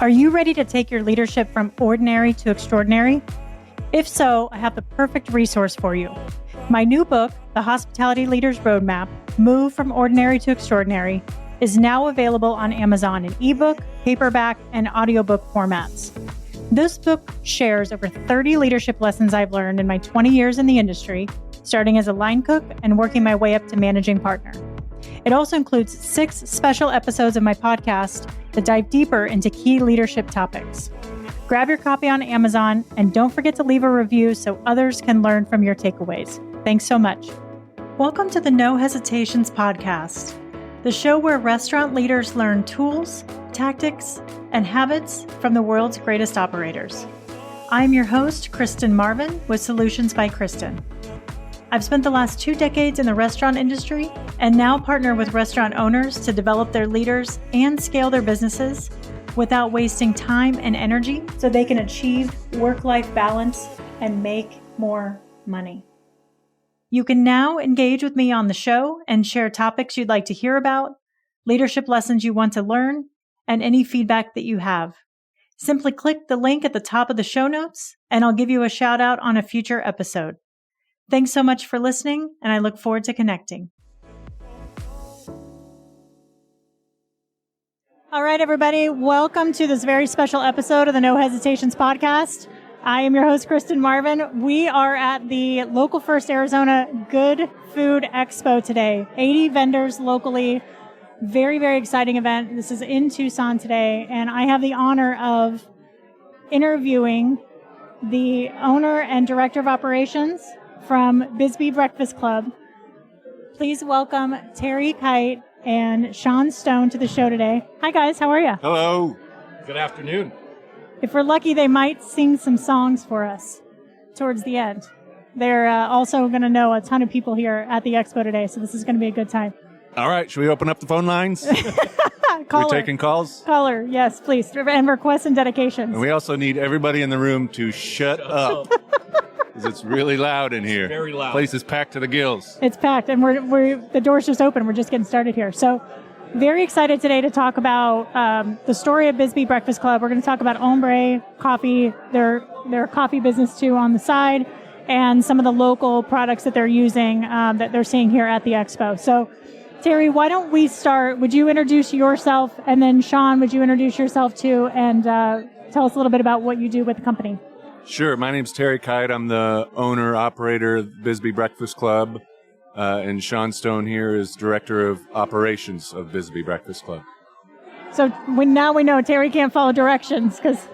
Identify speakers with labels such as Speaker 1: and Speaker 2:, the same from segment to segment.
Speaker 1: Are you ready to take your leadership from ordinary to extraordinary? If so, I have the perfect resource for you. My new book, The Hospitality Leader's Roadmap, Move from Ordinary to Extraordinary, is now available on Amazon in ebook, paperback, and audiobook formats. This book shares over 30 leadership lessons I've learned in my 20 years in the industry, starting as a line cook and working my way up to managing partner. It also includes 6 special episodes of my podcast that dive deeper into key leadership topics. Grab your copy on Amazon and don't forget to leave a review so others can learn from your takeaways. Thanks so much. Welcome to the No Hesitations podcast, the show where restaurant leaders learn tools, tactics, and habits from the world's greatest operators. I'm your host, Kristen Marvin, with Solutions by Kristen. I've spent the last 2 decades in the restaurant industry and now partner with restaurant owners to develop their leaders and scale their businesses without wasting time and energy so they can achieve work-life balance and make more money. You can now engage with me on the show and share topics you'd like to hear about, leadership lessons you want to learn, and any feedback that you have. Simply click the link at the top of the show notes, and I'll give you a shout out on a future episode. Thanks so much for listening, and I look forward to connecting. All right, everybody, welcome to this very special episode of the No Hesitations podcast. I am your host, Kristen Marvin. We are at the Local First Arizona Good Food Expo today. 80 vendors locally. Very, very exciting event. This is in Tucson today, and I have the honor of interviewing the owner and director of operations from Bisbee Breakfast Club. Please welcome Terry Kite and Sean Stone to the show today. Hi, guys. How are you?
Speaker 2: Hello. Good afternoon.
Speaker 1: If we're lucky, they might sing some songs for us towards the end. They're also going to know a ton of people here at the expo today, so this is going to be a good time.
Speaker 2: All right. Should we open up the phone lines? We're taking calls?
Speaker 1: Caller, yes, please. And requests and dedications.
Speaker 2: And we also need everybody in the room to shut up. Because it's really loud in here.
Speaker 3: It's very loud.
Speaker 2: The place is packed to the gills.
Speaker 1: It's packed, and we're the door's just open. We're just getting started here. So very excited today to talk about the story of Bisbee Breakfast Club. We're going to talk about Ombre Coffee, their coffee business too on the side, and some of the local products that they're using that they're seeing here at the expo. So Terry, why don't we start? Would you introduce yourself, and then Sean, would you introduce yourself too, and tell us a little bit about what you do with the company?
Speaker 2: Sure. My name's Terry Kite. I'm the owner, operator of Bisbee Breakfast Club. And Sean Stone here is director of operations of Bisbee Breakfast Club.
Speaker 1: So now we know Terry can't follow directions because...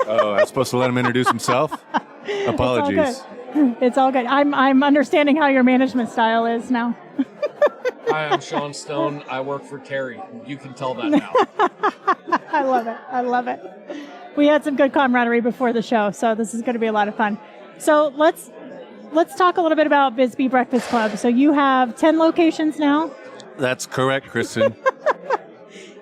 Speaker 2: Oh, I was supposed to let him introduce himself? Apologies.
Speaker 1: It's all good. I'm understanding how your management style is now.
Speaker 3: Hi, I'm Sean Stone. I work for Terry. You can tell that now.
Speaker 1: I love it. We had some good camaraderie before the show, so this is going to be a lot of fun. So let's talk a little bit about Bisbee Breakfast Club. So you have 10 locations now?
Speaker 2: That's correct, Kristen.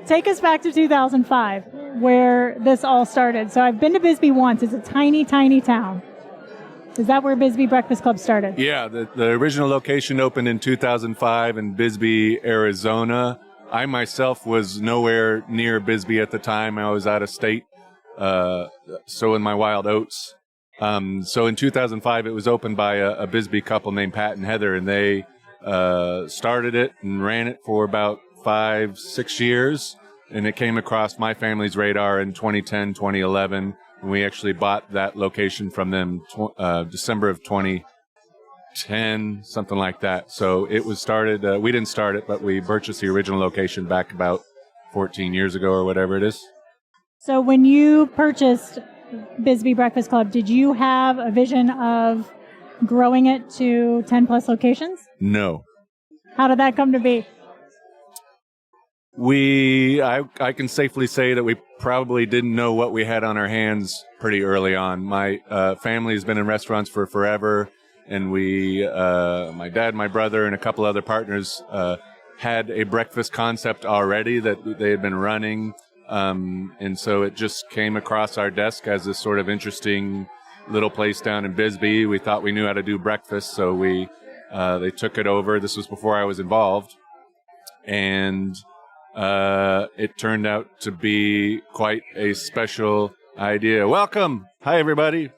Speaker 1: Take us back to 2005, where this all started. So I've been to Bisbee once. It's a tiny, tiny town. Is that where Bisbee Breakfast Club started?
Speaker 2: Yeah, the original location opened in 2005 in Bisbee, Arizona. I myself was nowhere near Bisbee at the time. I was out of state, sowing my wild oats. So in 2005, it was opened by a Bisbee couple named Pat and Heather, and they started it and ran it for about 5-6 years. And it came across my family's radar in 2010, 2011. And we actually bought that location from them December of 2010, something like that. So it was started, we didn't start it, but we purchased the original location back about 14 years ago or whatever it is.
Speaker 1: So when you purchased Bisbee Breakfast Club, did you have a vision of growing it to 10 plus locations?
Speaker 2: No.
Speaker 1: How did that come to be?
Speaker 2: I can safely say that we probably didn't know what we had on our hands pretty early on. My family has been in restaurants for forever, and my dad, my brother, and a couple other partners had a breakfast concept already that they had been running. And so it just came across our desk as this sort of interesting little place down in Bisbee. We thought we knew how to do breakfast, so they took it over. This was before I was involved. And it turned out to be quite a special idea. Welcome. Hi, everybody.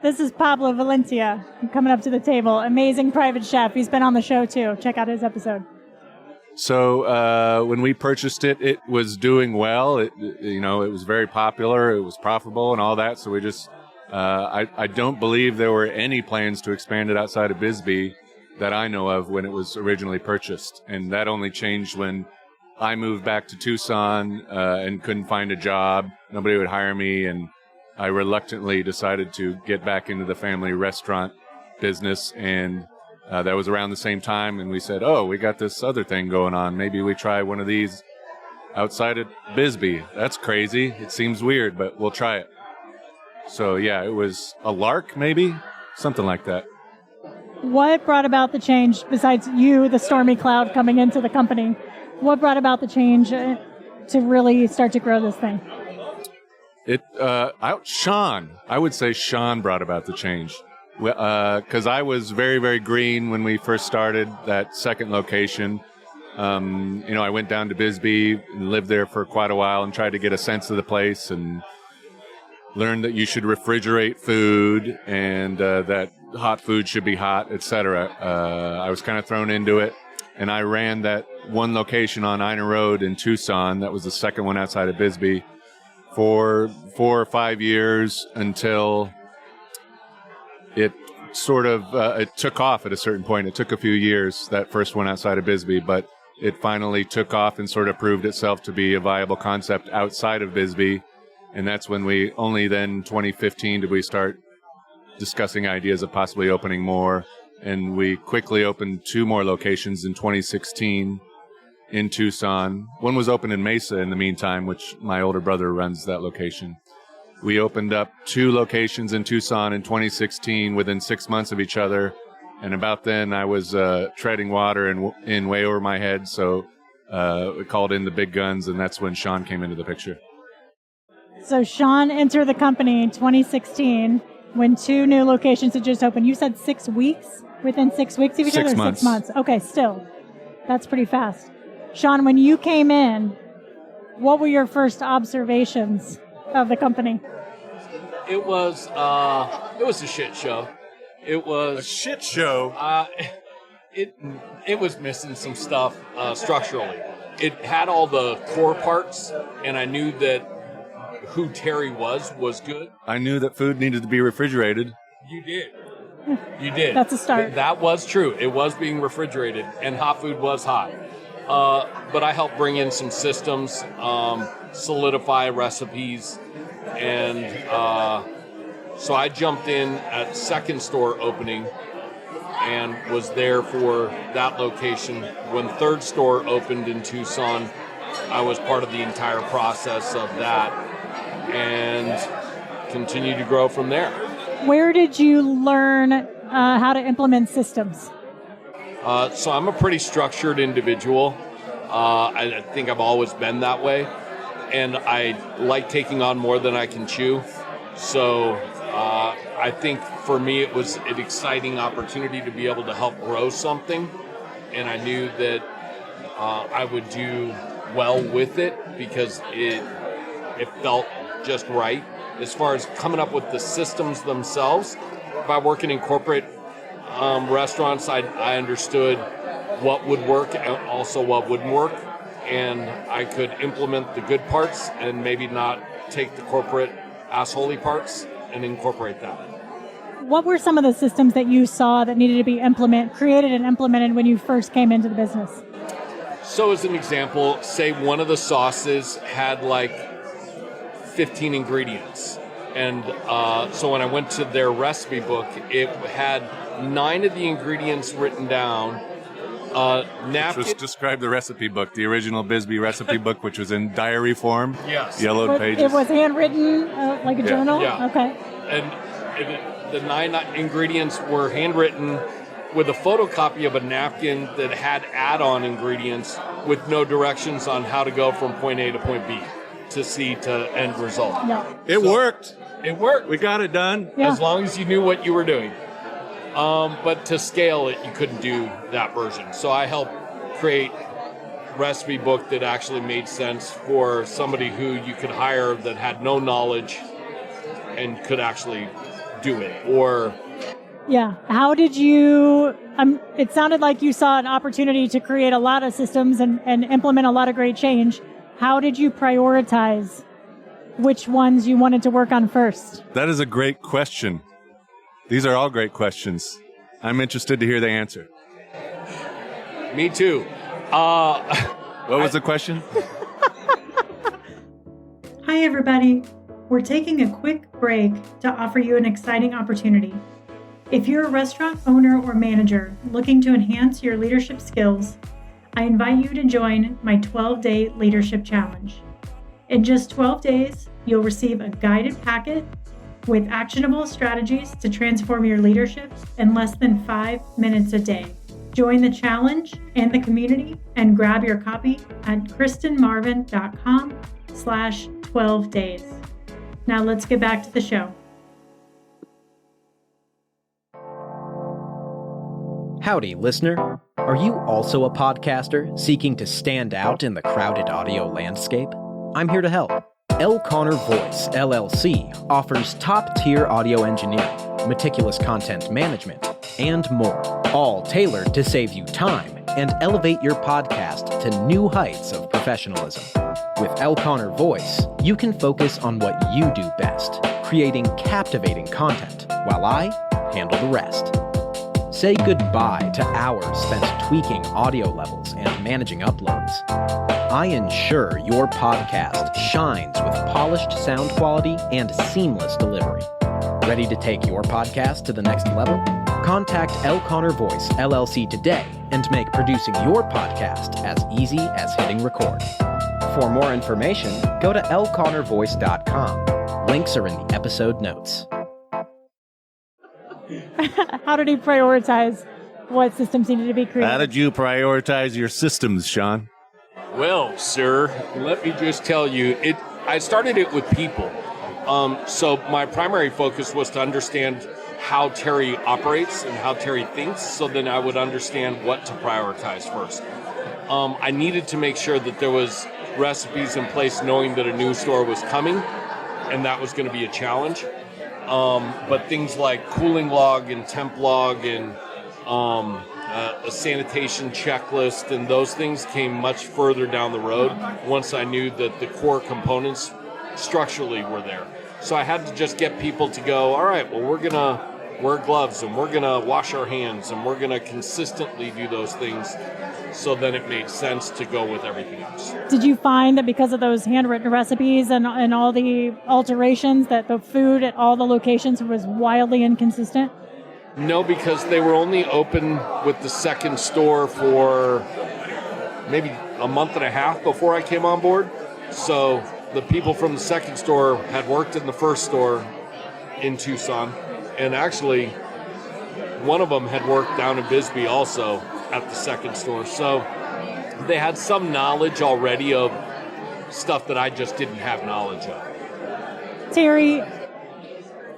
Speaker 1: This is Pablo Valencia coming up to the table. Amazing private chef. He's been on the show, too. Check out his episode.
Speaker 2: So when we purchased it, it was doing well. It was very popular. It was profitable and all that. So we just, I don't believe there were any plans to expand it outside of Bisbee that I know of when it was originally purchased. And that only changed when I moved back to Tucson and couldn't find a job. Nobody would hire me. And I reluctantly decided to get back into the family restaurant business. And that was around the same time, and we said, oh, we got this other thing going on. Maybe we try one of these outside of Bisbee. That's crazy. It seems weird, but we'll try it. So, yeah, it was a lark, maybe? Something like that.
Speaker 1: What brought about the change, besides you, the stormy cloud coming into the company? What brought about the change to really start to grow this thing?
Speaker 2: Sean. I would say Sean brought about the change. Because I was very, very green when we first started that second location. I went down to Bisbee and lived there for quite a while and tried to get a sense of the place and learned that you should refrigerate food and that hot food should be hot, etc. I was kind of thrown into it, and I ran that one location on Ina Road in Tucson. That was the second one outside of Bisbee for 4 or 5 years until it sort of it took off at a certain point. It took a few years, that first one outside of Bisbee, but it finally took off and sort of proved itself to be a viable concept outside of Bisbee. And that's when we only then 2015 did we start discussing ideas of possibly opening more. And we quickly opened 2 more locations in 2016 in Tucson. One was opened in Mesa in the meantime, which my older brother runs that location. We opened up 2 locations in Tucson in 2016 within 6 months of each other. And about then I was treading water in way over my head. So we called in the big guns, and that's when Sean came into the picture.
Speaker 1: So Sean entered the company in 2016 when 2 new locations had just opened. You said 6 weeks? Within 6 weeks of each other?
Speaker 2: 6 months.
Speaker 1: 6 months. Okay, still. That's pretty fast. Sean, when you came in, what were your first observations of the company?
Speaker 3: It was a shit show. It was
Speaker 2: a shit show.
Speaker 3: It was missing some stuff structurally. It had all the core parts, and I knew that who Terry was good.
Speaker 2: I knew that food needed to be refrigerated.
Speaker 3: You did. You did.
Speaker 1: That's a start.
Speaker 3: That was true. It was being refrigerated, and hot food was hot. But I helped bring in some systems, solidify recipes, and so I jumped in at second store opening and was there for that location. When third store opened in Tucson, I was part of the entire process of that and continued to grow from there.
Speaker 1: Where did you learn how to implement systems?
Speaker 3: So I'm a pretty structured individual. I think I've always been that way. And I like taking on more than I can chew. So I think for me it was an exciting opportunity to be able to help grow something. And I knew that I would do well with it because it felt just right. As far as coming up with the systems themselves, by working in corporate restaurants, I understood what would work and also what wouldn't work. And I could implement the good parts and maybe not take the corporate assholey parts and incorporate that.
Speaker 1: What were some of the systems that you saw that needed to be created and implemented when you first came into the business?
Speaker 3: So as an example, say one of the sauces had like 15 ingredients. And so when I went to their recipe book, it had 9 of the ingredients written down.
Speaker 2: Which was describe the recipe book, the original Bisbee recipe book, which was in diary form.
Speaker 3: Yes.
Speaker 2: Yellowed pages.
Speaker 1: It was handwritten like a journal?
Speaker 3: Yeah.
Speaker 1: Okay.
Speaker 3: And the 9 ingredients were handwritten with a photocopy of a napkin that had add-on ingredients with no directions on how to go from point A to point B to C to end result.
Speaker 1: Yeah.
Speaker 2: It worked.
Speaker 3: It worked.
Speaker 2: We got it done.
Speaker 1: Yeah.
Speaker 3: As long as you knew what you were doing. But to scale it, you couldn't do that version. So I helped create recipe book that actually made sense for somebody who you could hire that had no knowledge and could actually do it. Or
Speaker 1: yeah, how did you? It sounded like you saw an opportunity to create a lot of systems and implement a lot of great change. How did you prioritize which ones you wanted to work on first?
Speaker 2: That is a great question. These are all great questions. I'm interested to hear the answer.
Speaker 3: Me too.
Speaker 2: What was the question?
Speaker 1: Hi, everybody. We're taking a quick break to offer you an exciting opportunity. If you're a restaurant owner or manager looking to enhance your leadership skills, I invite you to join my 12-day leadership challenge. In just 12 days, you'll receive a guided packet with actionable strategies to transform your leadership in less than 5 minutes a day. Join the challenge and the community and grab your copy at kristenmarvin.com/12 days. Now let's get back to the show.
Speaker 4: Howdy, listener. Are you also a podcaster seeking to stand out in the crowded audio landscape? I'm here to help. L. Connor Voice, LLC offers top-tier audio engineering, meticulous content management, and more, all tailored to save you time and elevate your podcast to new heights of professionalism. With L. Connor Voice, you can focus on what you do best, creating captivating content, while I handle the rest. Say goodbye to hours spent tweaking audio levels and managing uploads. I ensure your podcast shines with polished sound quality and seamless delivery. Ready to take your podcast to the next level? Contact L. Connor Voice, LLC today and make producing your podcast as easy as hitting record. For more information, go to lconnorvoice.com. Links are in the episode notes.
Speaker 1: How did he prioritize what systems needed to be created?
Speaker 2: How did you prioritize your systems, Sean?
Speaker 3: Well, sir, let me just tell you, I started it with people. So my primary focus was to understand how Terry operates and how Terry thinks, so then I would understand what to prioritize first. I needed to make sure that there was recipes in place, knowing that a new store was coming, and that was going to be a challenge. But things like cooling log and temp log and a sanitation checklist and those things came much further down the road once I knew that the core components structurally were there. So I had to just get people to go, all right, well, we're going to wear gloves and we're going to wash our hands and we're going to consistently do those things. So then it made sense to go with everything else.
Speaker 1: Did you find that because of those handwritten recipes and all the alterations that the food at all the locations was wildly inconsistent?
Speaker 3: No, because they were only open with the second store for maybe a month and a half before I came on board. So the people from the second store had worked in the first store in Tucson. And actually, one of them had worked down in Bisbee also at the second store. So they had some knowledge already of stuff that I just didn't have knowledge of.
Speaker 1: Terry,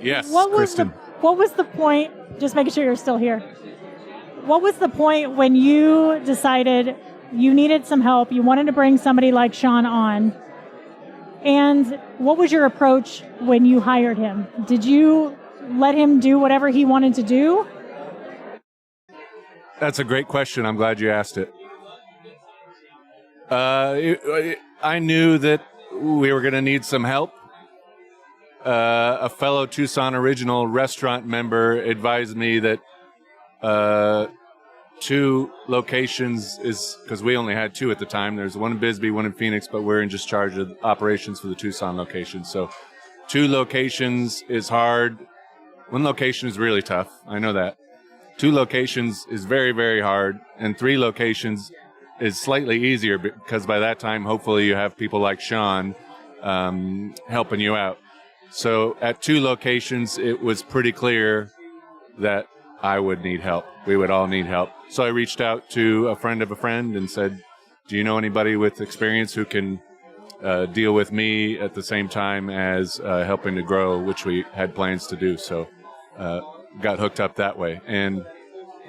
Speaker 2: Yes,
Speaker 1: what was the point, just making sure you're still here, what was the point when you decided you needed some help, you wanted to bring somebody like Sean on, and what was your approach when you hired him? Did you let him do whatever he wanted to do?
Speaker 2: That's a great question. I'm glad you asked it. I knew that we were going to need some help. A fellow Tucson Original restaurant member advised me that 2 locations is, because we only had 2 at the time. There's one in Bisbee, one in Phoenix, but we're in just charge of operations for the Tucson location. So 2 locations is hard. 1 location is really tough. I know that. 2 locations is very, very hard. And 3 locations is slightly easier because by that time, hopefully you have people like Sean helping you out. So at 2 locations, it was pretty clear that I would need help. We would all need help. So I reached out to a friend of a friend and said, do you know anybody with experience who can deal with me at the same time as helping to grow, which we had plans to do. So got hooked up that way. And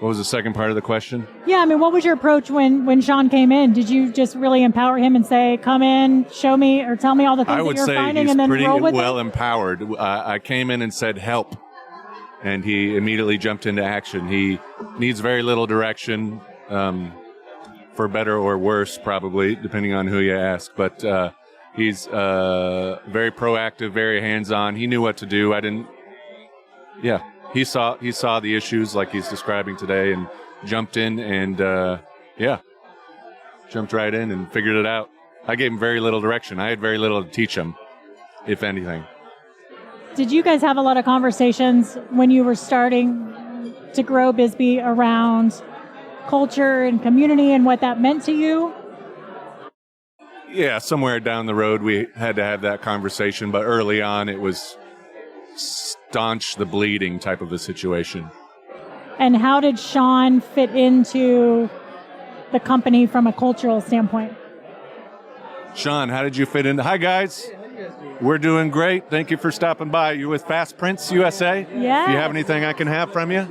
Speaker 2: What was the second part of the question?
Speaker 1: Yeah, I mean, what was your approach when Sean came in? Did you just really empower him and say, come in, show me, or tell me all the things that you're finding, and then roll with it?
Speaker 2: I would say he's pretty well empowered. I came in and said, help, and he immediately jumped into action. He needs very little direction, for better or worse, probably, depending on who you ask. But he's very proactive, very hands-on. He knew what to do. He saw the issues like he's describing today and jumped in and, jumped right in and figured it out. I gave him very little direction. I had very little to teach him, if anything.
Speaker 1: Did you guys have a lot of conversations when you were starting to grow Bisbee around culture and community and what that meant to you?
Speaker 2: Yeah, somewhere down the road we had to have that conversation, but early on it was staunch the bleeding type of a situation.
Speaker 1: And how did Sean fit into the company from a cultural standpoint?
Speaker 2: Sean, how did you fit in? Hi, guys. We're doing great. Thank you for stopping by. You're with Fast Prints USA?
Speaker 1: Yeah.
Speaker 2: Do you have anything I can have from you?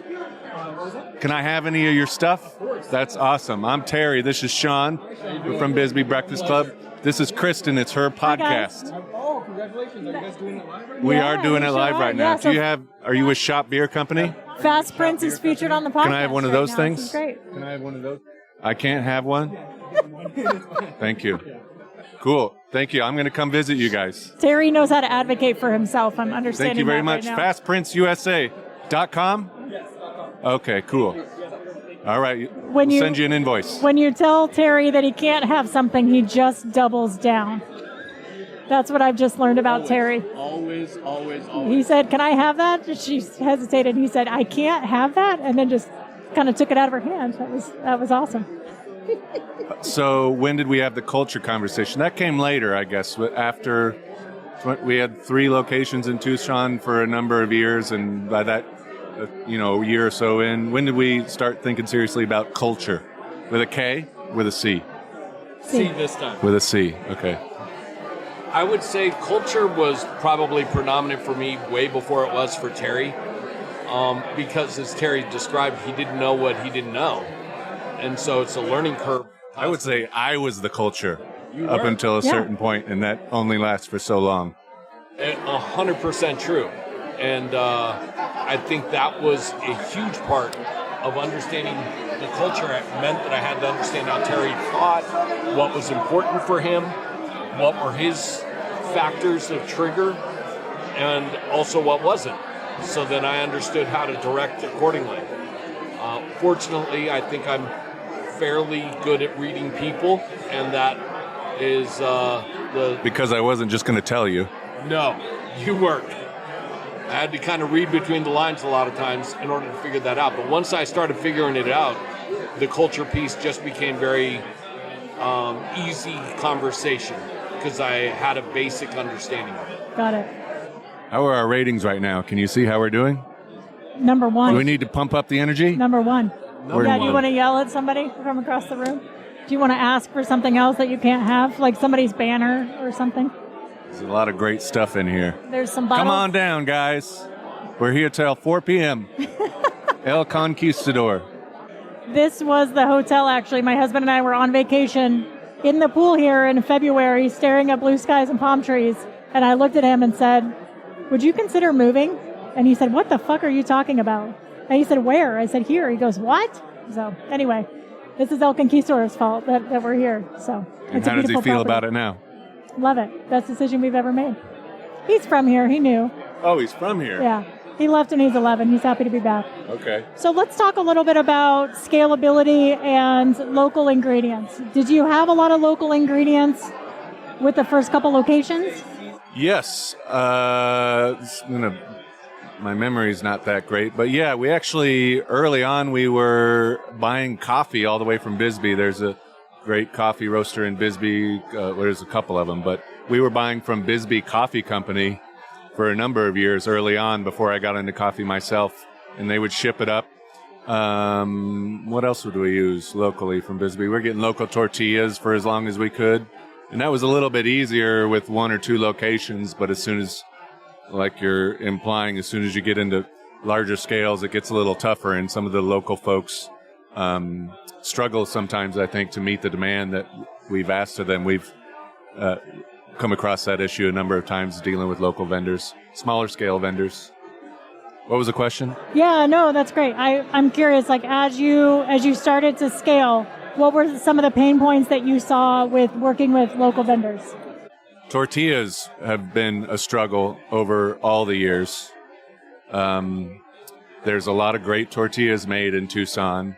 Speaker 2: Can I have any of your stuff? That's awesome. I'm Terry. This is Sean. We're from Bisbee Breakfast Club. This is Kristen. It's her podcast.
Speaker 5: Oh, congratulations. Are you guys doing it live right now?
Speaker 2: We are doing it live right now.
Speaker 1: Yeah,
Speaker 2: Are you with Shop Beer Company?
Speaker 1: Fast Prince is featured on the podcast.
Speaker 2: Can I have one of those things?
Speaker 1: This is great.
Speaker 2: Can I have one of those? I can't have one? Thank you. Cool. Thank you. I'm going to come visit you guys.
Speaker 1: Terry knows how to advocate for himself. I'm understanding.
Speaker 2: Thank you very
Speaker 1: that
Speaker 2: much.
Speaker 1: Right now.
Speaker 2: FastPrintsUSA.com? Yes. Okay, cool. All right. We'll send you an invoice.
Speaker 1: When you tell Terry that he can't have something, he just doubles down. That's what I've just learned about Terry.
Speaker 5: Always.
Speaker 1: He said, can I have that? She hesitated. He said, I can't have that, and then just kind of took it out of her hand. That was awesome.
Speaker 2: So when did we have the culture conversation? That came later, I guess, after we had 3 locations in Tucson for a number of years, and by that, a year or so in, when did we start thinking seriously about culture? With a K? With a C?
Speaker 3: C this time.
Speaker 2: With a C, okay.
Speaker 3: I would say culture was probably predominant for me way before it was for Terry, because as Terry described, he didn't know what he didn't know. And so it's a learning curve.
Speaker 2: I would say I was the culture up until a certain point, and that only lasts for so long.
Speaker 3: 100% true. And I think that was a huge part of understanding the culture. It meant that I had to understand how Terry thought, what was important for him, what were his factors of trigger, and also what wasn't. So then I understood how to direct accordingly. Fortunately, I think I'm fairly good at reading people, and that is
Speaker 2: Because I wasn't just going to tell you.
Speaker 3: No, you weren't. I had to kind of read between the lines a lot of times in order to figure that out. But once I started figuring it out, the culture piece just became very easy conversation because I had a basic understanding of it.
Speaker 1: Got it.
Speaker 2: How are our ratings right now? Can you see how we're doing?
Speaker 1: Number 1.
Speaker 2: Do we need to pump up the energy?
Speaker 1: Number 1.
Speaker 2: Number
Speaker 1: Yeah,
Speaker 2: one.
Speaker 1: you want to yell at somebody from across the room? Do you want to ask for something else that you can't have, like somebody's banner or something?
Speaker 2: There's a lot of great stuff in here.
Speaker 1: There's some bottles.
Speaker 2: Come on down, guys. We're here till 4 p.m. El Conquistador.
Speaker 1: This was the hotel, actually. My husband and I were on vacation in the pool here in February, staring at blue skies and palm trees. And I looked at him and said, would you consider moving? And he said, what the fuck are you talking about? And he said, where? I said, here. He goes, what? So anyway, this is El Conquistador's fault that we're here. So
Speaker 2: And how does he feel about it now?
Speaker 1: Love it. Best decision we've ever made. He's from here. He knew.
Speaker 2: Oh, he's from here.
Speaker 1: Yeah. He left when he's 11. He's happy to be back.
Speaker 2: Okay.
Speaker 1: So let's talk a little bit about scalability and local ingredients. Did you have a lot of local ingredients with the first couple locations?
Speaker 2: Yes. My memory's not that great, but yeah, we actually, early on, we were buying coffee all the way from Bisbee. There's a great coffee roaster in Bisbee. There's a couple of them, but we were buying from Bisbee Coffee Company for a number of years early on before I got into coffee myself, and they would ship it up. What else would we use locally from Bisbee? We're getting local tortillas for as long as we could, and that was a little bit easier with 1 or 2 locations, but as soon as, like you're implying, as soon as you get into larger scales, it gets a little tougher, and some of the local folks struggle sometimes, I think, to meet the demand that we've asked of them. We've come across that issue a number of times dealing with local vendors, smaller scale vendors. What was the question?
Speaker 1: Yeah, no, that's great. I'm curious, like as you started to scale, what were some of the pain points that you saw with working with local vendors?
Speaker 2: Tortillas have been a struggle over all the years. There's a lot of great tortillas made in Tucson.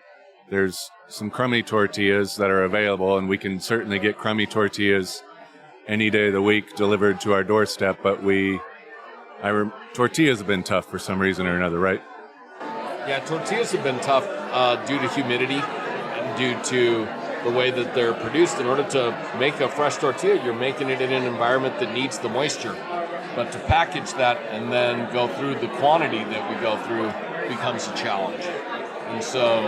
Speaker 2: There's some crummy tortillas that are available, and we can certainly get crummy tortillas any day of the week delivered to our doorstep, but tortillas have been tough for some reason or another, right?
Speaker 3: Yeah, tortillas have been tough due to humidity and due to the way that they're produced. In order to make a fresh tortilla, you're making it in an environment that needs the moisture. But to package that and then go through the quantity that we go through becomes a challenge. And so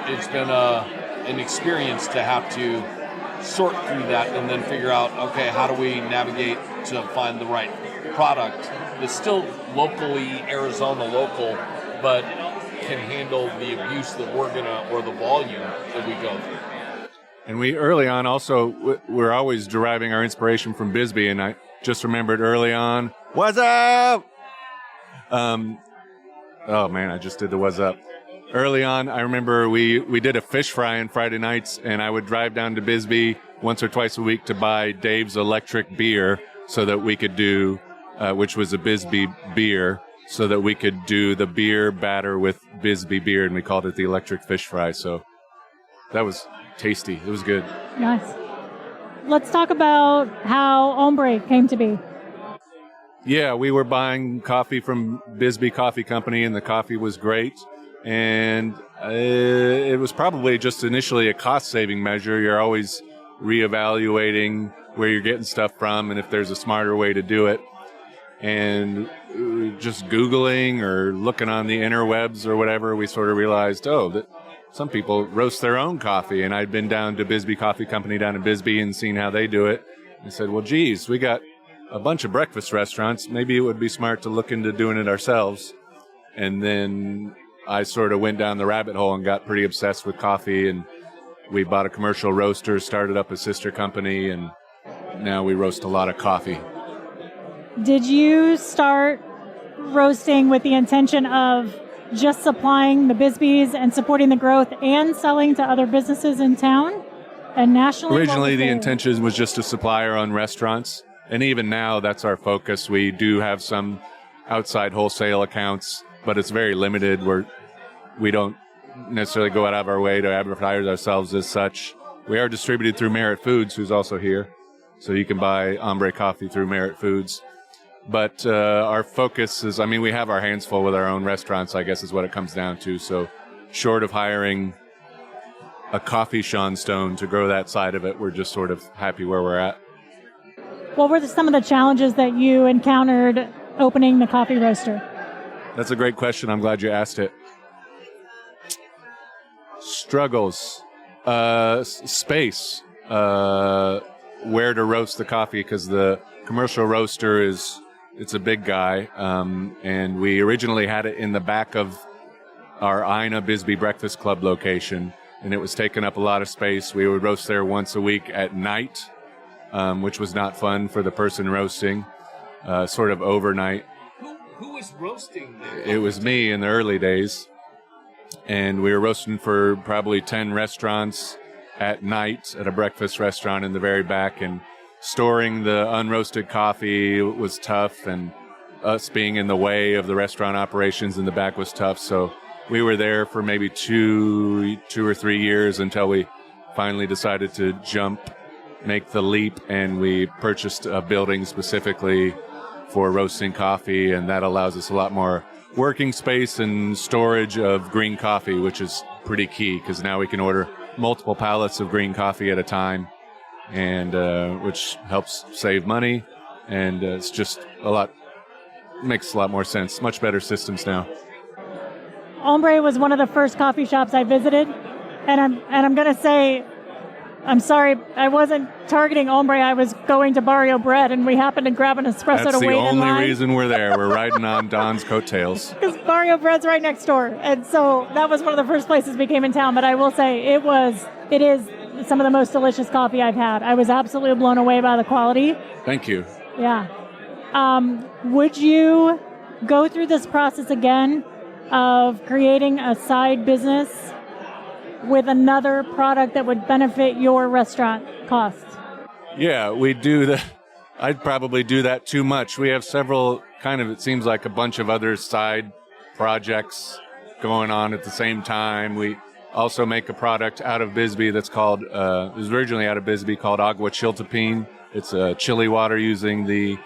Speaker 3: it's been an experience to have to sort through that and then figure out, okay, how do we navigate to find the right product that's still locally Arizona local, but can handle the abuse that or the volume that we go through.
Speaker 2: And we early on also, we're always deriving our inspiration from Bisbee, and I just remembered early on, what's up? Oh man, I just did the what's up. Early on, I remember we did a fish fry on Friday nights, and I would drive down to Bisbee once or twice a week to buy Dave's Electric beer so that we could do, which was a Bisbee beer, so that we could do the beer batter with Bisbee beer, and we called it the Electric Fish Fry. So that was tasty. It was good.
Speaker 1: Nice. Let's talk about how Hombre came to be.
Speaker 2: Yeah, we were buying coffee from Bisbee Coffee Company, and the coffee was great. And it was probably just initially a cost-saving measure. You're always reevaluating where you're getting stuff from and if there's a smarter way to do it. And just Googling or looking on the interwebs or whatever, we sort of realized, that some people roast their own coffee. And I'd been down to Bisbee Coffee Company down in Bisbee and seen how they do it. And said, well, geez, we got a bunch of breakfast restaurants. Maybe it would be smart to look into doing it ourselves. And then I sort of went down the rabbit hole and got pretty obsessed with coffee, and we bought a commercial roaster, started up a sister company, and now we roast a lot of coffee.
Speaker 1: Did you start roasting with the intention of just supplying the Bisbees and supporting the growth and selling to other businesses in town and nationally?
Speaker 2: Originally, the intention was just to supply our own restaurants, and even now that's our focus. We do have some outside wholesale accounts, but it's very limited. We don't necessarily go out of our way to advertise ourselves as such. We are distributed through Merit Foods, who's also here. So you can buy Hombre coffee through Merit Foods. But our focus is, we have our hands full with our own restaurants, I guess is what it comes down to. So short of hiring a coffee Sean Stone to grow that side of it, we're just sort of happy where we're at.
Speaker 1: What were some of the challenges that you encountered opening the coffee roaster?
Speaker 2: That's a great question. I'm glad you asked it. Struggles. Space. Where to roast the coffee, because the commercial roaster it's a big guy. And we originally had it in the back of our Ina Bisbee Breakfast Club location, and it was taking up a lot of space. We would roast there once a week at night, which was not fun for the person roasting, sort of overnight.
Speaker 3: Who was roasting there?
Speaker 2: It was me in the early days. And we were roasting for probably 10 restaurants at night at a breakfast restaurant in the very back. And storing the unroasted coffee was tough. And us being in the way of the restaurant operations in the back was tough. So we were there for maybe two or 3 years until we finally decided to make the leap. And we purchased a building specifically for roasting coffee, and that allows us a lot more working space and storage of green coffee, which is pretty key because now we can order multiple pallets of green coffee at a time, and which helps save money, and it's just makes a lot more sense. Much better systems now.
Speaker 1: Hombre was one of the first coffee shops I visited, and I'm going to say I'm sorry, I wasn't targeting Ombre. I was going to Barrio Bread, and we happened to grab an espresso
Speaker 2: That's
Speaker 1: to wait
Speaker 2: the
Speaker 1: in line.
Speaker 2: only reason we're there. We're riding on Don's coattails.
Speaker 1: Because Barrio Bread's right next door. And so that was one of the first places we came in town. But I will say it is some of the most delicious coffee I've had. I was absolutely blown away by the quality.
Speaker 2: Thank you.
Speaker 1: Yeah. Would you go through this process again of creating a side business with another product that would benefit your restaurant costs?
Speaker 2: Yeah, we do that. I'd probably do that too much. We have several it seems like a bunch of other side projects going on at the same time. We also make a product out of Bisbee that's called, it was originally out of Bisbee, called Agua Chiltepin. It's a chili water using the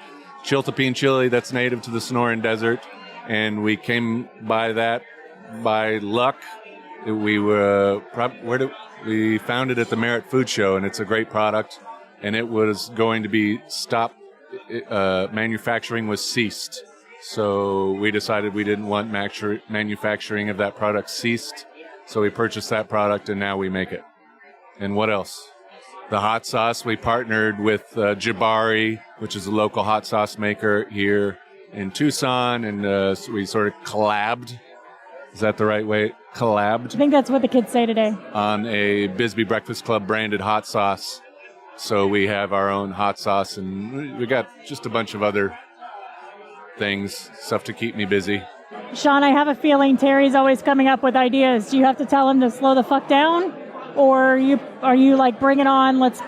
Speaker 2: Chiltepin chili that's native to the Sonoran Desert. And we came by that by luck. We found it at the Merit Food Show, and it's a great product. And it was going to be stopped. Manufacturing was ceased. So we decided we didn't want manufacturing of that product ceased. So we purchased that product, and now we make it. And what else? The hot sauce, we partnered with Jabari, which is a local hot sauce maker here in Tucson, and so we sort of collabed. Is that the right way? Collabed?
Speaker 1: I think that's what the kids say today.
Speaker 2: On a Bisbee Breakfast Club branded hot sauce. So we have our own hot sauce, and we got just a bunch of other things, stuff to keep me busy.
Speaker 1: Sean, I have a feeling Terry's always coming up with ideas. Do you have to tell him to slow the fuck down? Or are you like, bring it on, let's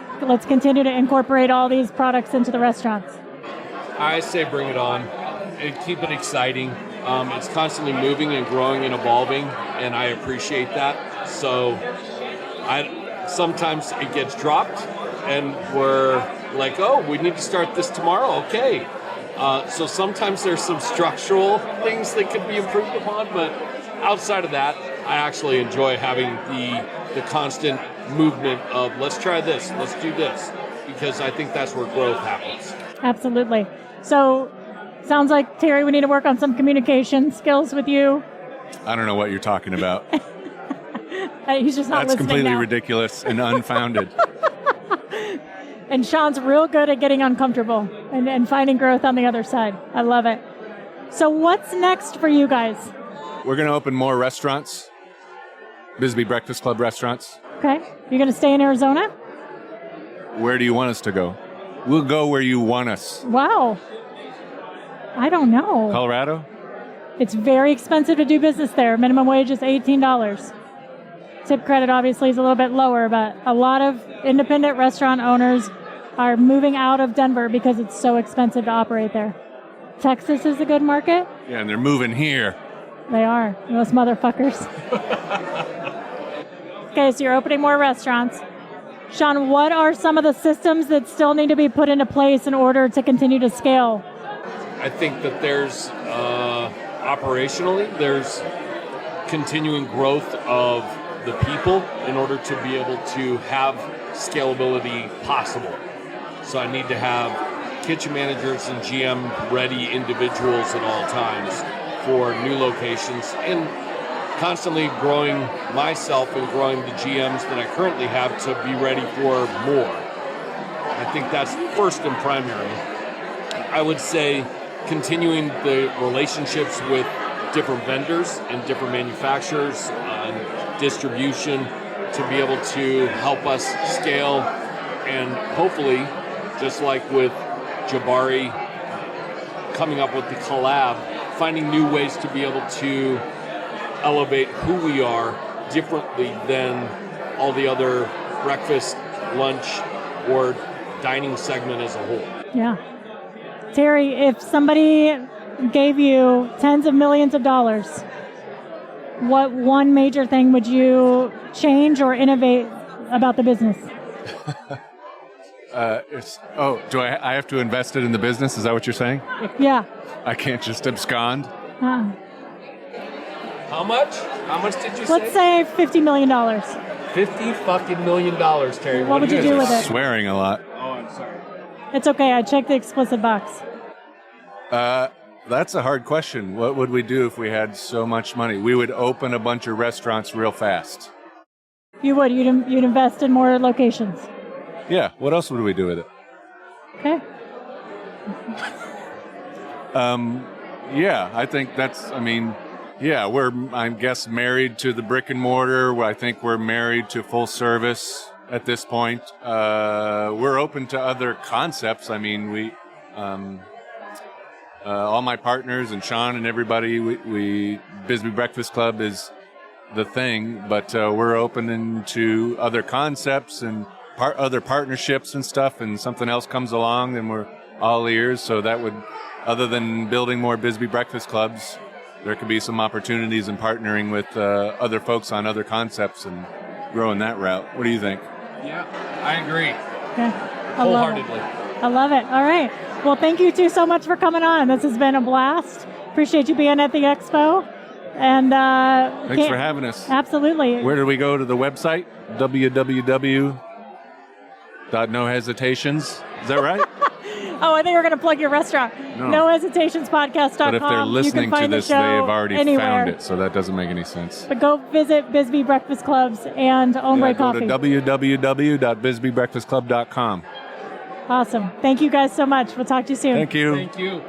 Speaker 1: continue to incorporate all these products into the restaurants?
Speaker 3: I say bring it on and keep it exciting. It's constantly moving and growing and evolving, and I appreciate that. So sometimes it gets dropped, and we're like, oh, we need to start this tomorrow. Okay. So sometimes there's some structural things that could be improved upon, but outside of that, I actually enjoy having the constant movement of let's try this, let's do this, because I think that's where growth happens.
Speaker 1: Absolutely. So sounds like, Terry, we need to work on some communication skills with you.
Speaker 2: I don't know what you're talking about.
Speaker 1: He's just not
Speaker 2: That's
Speaker 1: listening
Speaker 2: completely
Speaker 1: now.
Speaker 2: ridiculous and unfounded.
Speaker 1: And Sean's real good at getting uncomfortable and finding growth on the other side. I love it. So what's next for you guys?
Speaker 2: We're going to open more restaurants, Bisbee Breakfast Club restaurants.
Speaker 1: Okay. You're going to stay in Arizona?
Speaker 2: Where do you want us to go? We'll go where you want us.
Speaker 1: Wow. I don't know.
Speaker 2: Colorado?
Speaker 1: It's very expensive to do business there. Minimum wage is $18. Tip credit obviously is a little bit lower, but a lot of independent restaurant owners are moving out of Denver because it's so expensive to operate there. Texas is a good market.
Speaker 2: Yeah, and they're moving here.
Speaker 1: They are. Those motherfuckers. Okay, so you're opening more restaurants. Sean, what are some of the systems that still need to be put into place in order to continue to scale?
Speaker 3: I think that there's operationally, there's continuing growth of the people in order to be able to have scalability possible. So I need to have kitchen managers and GM ready individuals at all times for new locations, and constantly growing myself and growing the GMs that I currently have to be ready for more. I think that's first and primary. I would say continuing the relationships with different vendors and different manufacturers and distribution to be able to help us scale, and hopefully, just like with Jabari coming up with the collab, finding new ways to be able to elevate who we are differently than all the other breakfast, lunch, or dining segment as a whole.
Speaker 1: Yeah. Terry, if somebody gave you tens of millions of dollars, what one major thing would you change or innovate about the business?
Speaker 2: Do I have to invest it in the business? Is that what you're saying?
Speaker 1: Yeah.
Speaker 2: I can't just abscond?
Speaker 1: Uh,
Speaker 3: How much? How much did you
Speaker 1: let's say $50 million.
Speaker 3: $50 million, Terry.
Speaker 1: What would you do with it?
Speaker 2: Swearing a lot.
Speaker 3: Oh, I'm sorry.
Speaker 1: It's okay. I checked the explicit box.
Speaker 2: That's a hard question. What would we do if we had so much money? We would open a bunch of restaurants real fast.
Speaker 1: You would. You'd invest in more locations.
Speaker 2: Yeah. What else would we do with it?
Speaker 1: Okay.
Speaker 2: Yeah, I think we're, I guess, married to the brick and mortar. I think we're married to full service at this point. We're open to other concepts. I mean, all my partners and Sean and everybody, we Bisbee Breakfast Club is the thing, but we're open to other concepts and other partnerships and stuff, and something else comes along, then we're all ears. So that would, other than building more Bisbee Breakfast Clubs, there could be some opportunities in partnering with other folks on other concepts and growing that route. What do you think?
Speaker 3: Yeah, I agree.
Speaker 1: Okay.
Speaker 3: Wholeheartedly.
Speaker 1: I love it. All right. Well, thank you two so much for coming on. This has been a blast. Appreciate you being at the expo. And
Speaker 2: thanks for having us.
Speaker 1: Absolutely.
Speaker 2: Where do we go to the website? www.nohesitations. Is that right?
Speaker 1: Oh, I think we're going to plug your restaurant.
Speaker 2: No.
Speaker 1: NoHesitationspodcast.com.
Speaker 2: But if they're listening to this, they've already
Speaker 1: anywhere.
Speaker 2: found it, so that doesn't make any sense.
Speaker 1: But go visit Bisbee Breakfast Clubs and Ombre Coffee.
Speaker 2: Go to www.bisbeebreakfastclub.com.
Speaker 1: Awesome. Thank you guys so much. We'll talk to you soon.
Speaker 2: Thank you.
Speaker 3: Thank you.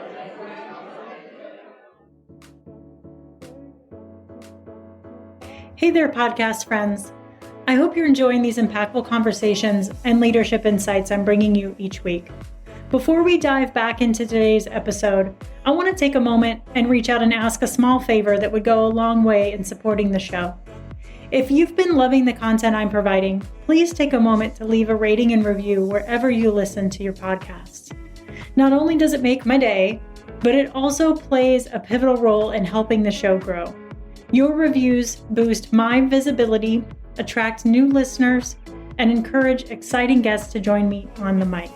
Speaker 1: Hey there, podcast friends. I hope you're enjoying these impactful conversations and leadership insights I'm bringing you each week. Before we dive back into today's episode, I want to take a moment and reach out and ask a small favor that would go a long way in supporting the show. If you've been loving the content I'm providing, please take a moment to leave a rating and review wherever you listen to your podcasts. Not only does it make my day, but it also plays a pivotal role in helping the show grow. Your reviews boost my visibility, attract new listeners, and encourage exciting guests to join me on the mic.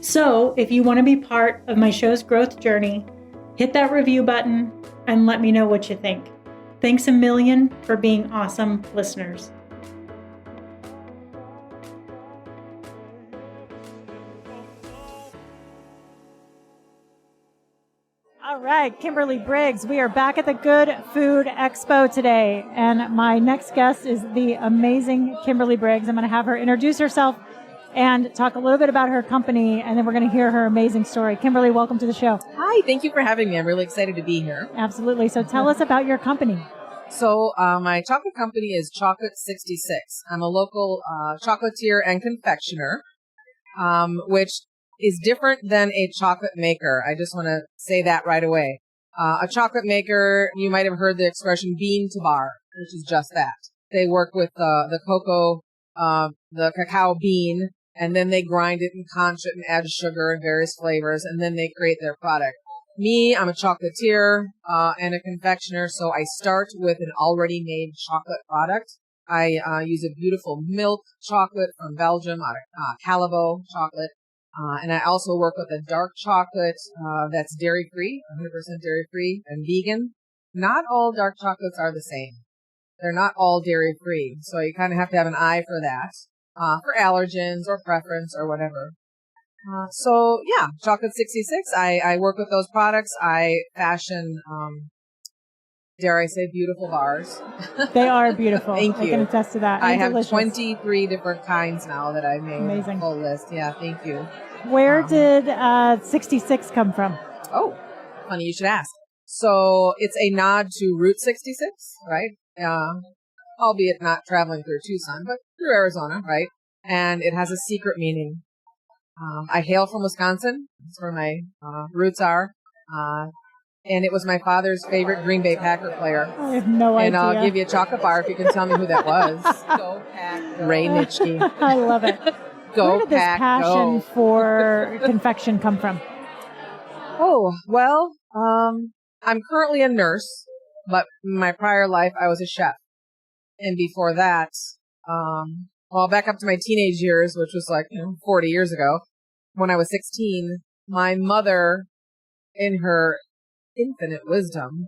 Speaker 1: So, if you want to be part of my show's growth journey, hit that review button and let me know what you think. Thanks a million for being awesome listeners. All right, Kimberly Briggs, we are back at the Good Food Expo today, and my next guest is the amazing Kimberly Briggs. I'm going to have her introduce herself and talk a little bit about her company, and then we're going to hear her amazing story. Kimberly, welcome to the show.
Speaker 6: Hi, thank you for having me. I'm really excited to be here.
Speaker 1: Absolutely. So tell us about your company.
Speaker 6: So my chocolate company is Chocolate 66. I'm a local chocolatier and confectioner, which is different than a chocolate maker. I just want to say that right away. A chocolate maker, you might have heard the expression bean to bar, which is just that. They work with the cocoa, the cacao bean, and then they grind it and conch it and add sugar and various flavors, and then they create their product. Me, I'm a chocolatier and a confectioner, so I start with an already made chocolate product. I use a beautiful milk chocolate from Belgium, out of Calavo chocolate, and I also work with a dark chocolate that's dairy-free, 100% dairy-free and vegan. Not all dark chocolates are the same. They're not all dairy-free, so you kind of have to have an eye for that, for allergens or preference or whatever. So yeah, Chocolate 66, I work with those products. I fashion, dare I say, beautiful bars.
Speaker 1: They are beautiful.
Speaker 6: Thank you.
Speaker 1: I can attest to that.
Speaker 6: I
Speaker 1: And
Speaker 6: have
Speaker 1: delicious.
Speaker 6: 23 different kinds now that I made.
Speaker 1: Amazing.
Speaker 6: Full list. Yeah, thank you.
Speaker 1: Where did 66 come from?
Speaker 6: Oh, funny you should ask. So it's a nod to Route 66, right? Albeit not traveling through Tucson, but through Arizona, right? And it has a secret meaning. I hail from Wisconsin. That's where my roots are. And it was my father's favorite Green Bay Packer player.
Speaker 1: I have no idea.
Speaker 6: And I'll give you a chocolate bar if you can tell me who that was. Go Pack, go. Ray Nitschke.
Speaker 1: I love it.
Speaker 6: Go
Speaker 1: Where did this
Speaker 6: Pack,
Speaker 1: passion
Speaker 6: go.
Speaker 1: for confection come from?
Speaker 6: Oh, well, I'm currently a nurse, but in my prior life, I was a chef. And before that, well, back up to my teenage years, which was 40 years ago, when I was 16, my mother, in her infinite wisdom,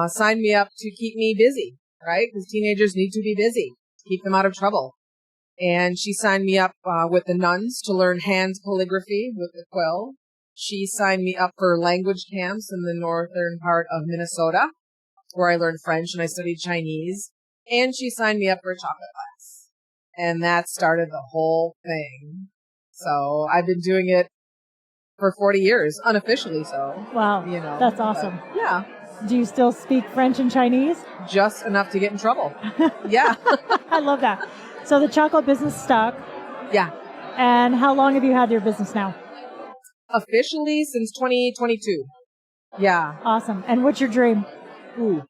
Speaker 6: signed me up to keep me busy, right? Because teenagers need to be busy, keep them out of trouble. And she signed me up with the nuns to learn hand calligraphy with the quill. She signed me up for language camps in the northern part of Minnesota, where I learned French and I studied Chinese. And she signed me up for a chocolate class. and that started the whole thing. So I've been doing it for 40 years, unofficially. So
Speaker 1: Wow, that's awesome.
Speaker 6: Yeah.
Speaker 1: Do you still speak French and Chinese?
Speaker 6: Just enough to get in trouble. Yeah.
Speaker 1: I love that. So the chocolate business stuck.
Speaker 6: Yeah.
Speaker 1: And how long have you had your business now?
Speaker 6: Officially since 2022. Yeah.
Speaker 1: Awesome. And what's your dream?
Speaker 6: Ooh,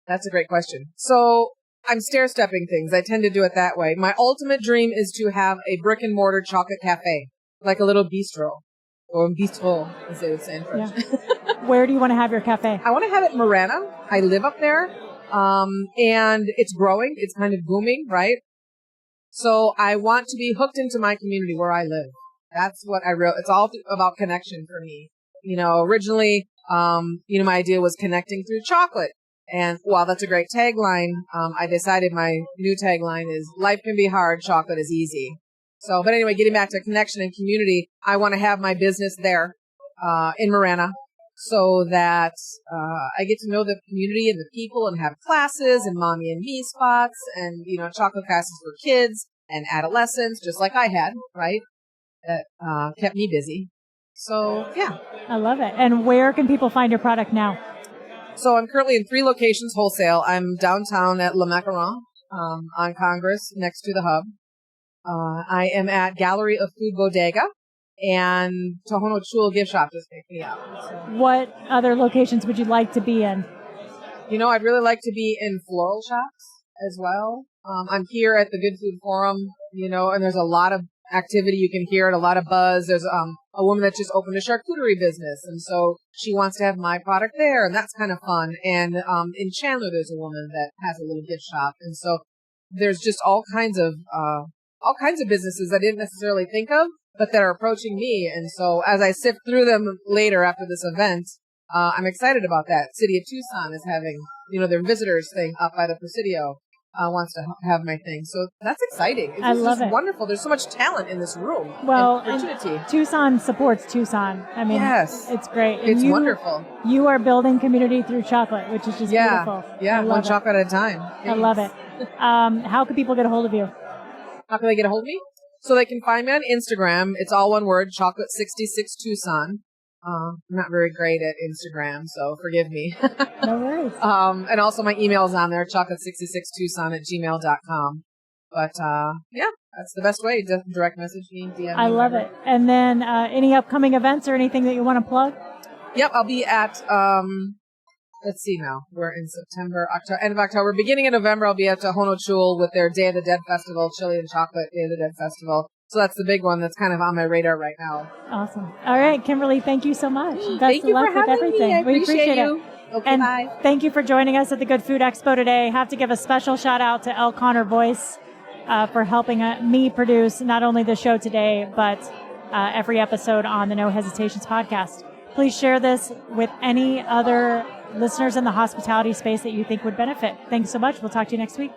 Speaker 6: that's a great question. So I'm stair-stepping things. I tend to do it that way. My ultimate dream is to have a brick and mortar chocolate cafe, like a little bistro, or bistro, as they would say in French.
Speaker 1: Yeah. Where do you want to have your cafe?
Speaker 6: I want to have it in Marana. I live up there, and it's growing. It's kind of booming, right? So I want to be hooked into my community where I live. That's what it's all about connection for me. Originally, my idea was connecting through chocolate. And while that's a great tagline, I decided my new tagline is life can be hard, chocolate is easy. So, but anyway, getting back to connection and community, I want to have my business there, in Marana, so that, I get to know the community and the people and have classes and mommy and me spots and, chocolate classes for kids and adolescents, just like I had, right? That, kept me busy. So, yeah.
Speaker 1: I love it. And where can people find your product now?
Speaker 6: So I'm currently in 3 locations wholesale. I'm downtown at Le Macaron, on Congress, next to the hub. I am at Gallery of Food Bodega, and Tohono Chul gift shop just picked me up. So.
Speaker 1: What other locations would you like to be in?
Speaker 6: I'd really like to be in floral shops as well. I'm here at the Good Food Forum, and there's a lot of activity you can hear, a lot of buzz. There's a woman that just opened a charcuterie business, and so she wants to have my product there, and that's kind of fun. And in Chandler, there's a woman that has a little gift shop, and so there's just all kinds of businesses I didn't necessarily think of, but that are approaching me. And so as I sift through them later after this event, I'm excited about that. City of Tucson is having their visitors thing up by the Presidio. Wants to have my thing. So that's exciting.
Speaker 1: I love it.
Speaker 6: Wonderful. There's so much talent in this room.
Speaker 1: Well,
Speaker 6: and opportunity.
Speaker 1: Tucson supports Tucson. I mean,
Speaker 6: yes.
Speaker 1: It's great.
Speaker 6: It's wonderful.
Speaker 1: You are building community through chocolate, which is just beautiful.
Speaker 6: Yeah, one chocolate at a time. Thanks.
Speaker 1: I love it. How can people get a hold of you?
Speaker 6: How can they get a hold of me? So they can find me on Instagram. It's all one word, chocolate66 Tucson. I'm not very great at Instagram, so forgive me.
Speaker 1: No worries.
Speaker 6: And also my email is on there, chocolate66tucson@gmail.com. But, yeah, that's the best way. Direct message me, DM me.
Speaker 1: I love it. And then any upcoming events or anything that you want to plug?
Speaker 6: Yep, I'll be at, let's see now. We're in September, end of October. Beginning of November, I'll be at Tohono Chul with their Day of the Dead Festival, Chili and Chocolate Day of the Dead Festival. So that's the big one that's kind of on my radar right now.
Speaker 1: Awesome. All right, Kimberly, thank you so much.
Speaker 6: Thank you for having
Speaker 1: everything.
Speaker 6: me. I
Speaker 1: We appreciate
Speaker 6: you.
Speaker 1: it.
Speaker 6: Okay,
Speaker 1: and
Speaker 6: bye.
Speaker 1: Thank you for joining us at the Good Food Expo today. Have to give a special shout out to Elle Connor Voice for helping me produce not only the show today, but every episode on the No Hesitations podcast. Please share this with any other listeners in the hospitality space that you think would benefit. Thanks so much. We'll talk to you next week.